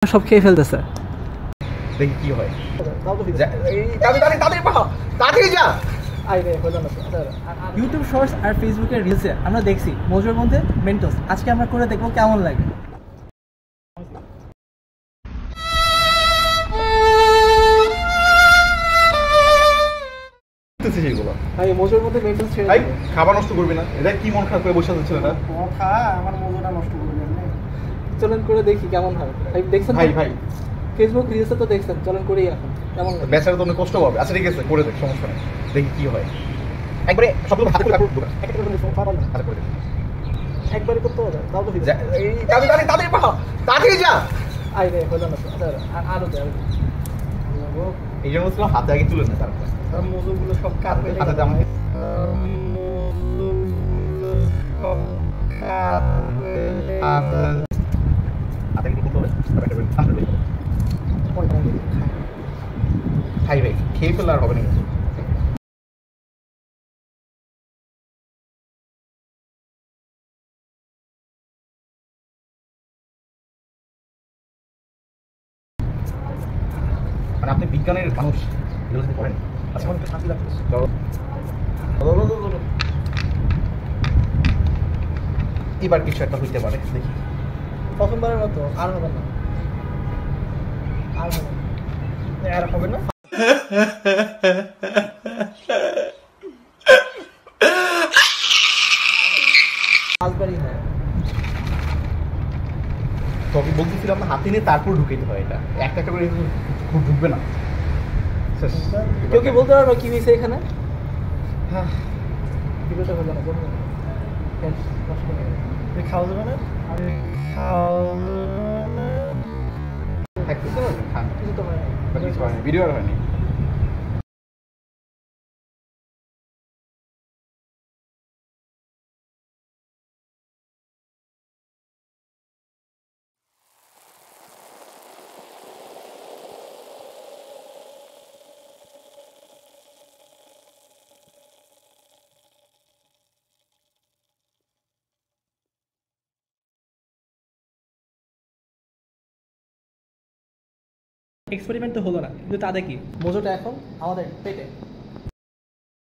সব খেয়ে ফেলতেছে। দেখি কি হয়। ইউটিউব শর্টস আর ফেসবুকের রিলসে আমরা দেখছি মজুর মধ্যে মেন্টোস। আজকে আমরা করে দেখবো কেমন লাগে। ভাই মজুর মধ্যে মেন্টোস ছেড়ে ভাই খাবার নষ্ট করবি না। এটা কি মন খারাপ করে বসে আছে ছেলেটা? কথা আমার মজুটা নষ্ট করবে না। চলেন করে দেখি কেমন হয়। ভাই দেখছেন? ভাই ফেসবুক রিলসে তো দেখছেন, চলেন করেই এখন কেমন লাগে। বেচারা তো অনেক কষ্ট পাবে। আচ্ছা ঠিক আছে, করে দেখ, সমস্যা নেই। দেখি কি হয়। একবারে সবগুলো হাতে করে রাখবো। হাতে করে একবারে করতে হবে, তাও তো এই তাড়াতাড়ি যা। আই রে হলো না তো। আরো দে এই জন্য ছিল হাতে আগে তুলে না, তারপর মজুগুলো সব কাট হয়ে হাতে দাম খাই ভাই, খেয়ে ফেলে আর হবে না। মানে আপনি বিজ্ঞানের মানুষ, এগুলো যদি করেন আচ্ছা মানে শান্তি লাগতেছে। এবার কিছু একটা হইতে পারে, দেখি। প্রথমবারের মতো আর হবে না, আর হবে না। পাঁচবারই হয়। তবে বলতেছিলাম না, হাতে নিয়ে তারপর ঢুকাইতে হয়। এটা একটা একটা করে ঢুকবে না। কেউ কি বলতে পারবো কি হয়েছে এখানে? হ্যাঁ, ভিডিওটা হলো না, বলবো খাওয়া যাবে না। কিছু তো হয় না, ভিডিও আর হয়নি। এক্সপেরিমেন্ট তো হলো না, কিন্তু তাদের কি মজুটা এখন আমাদের পেটে।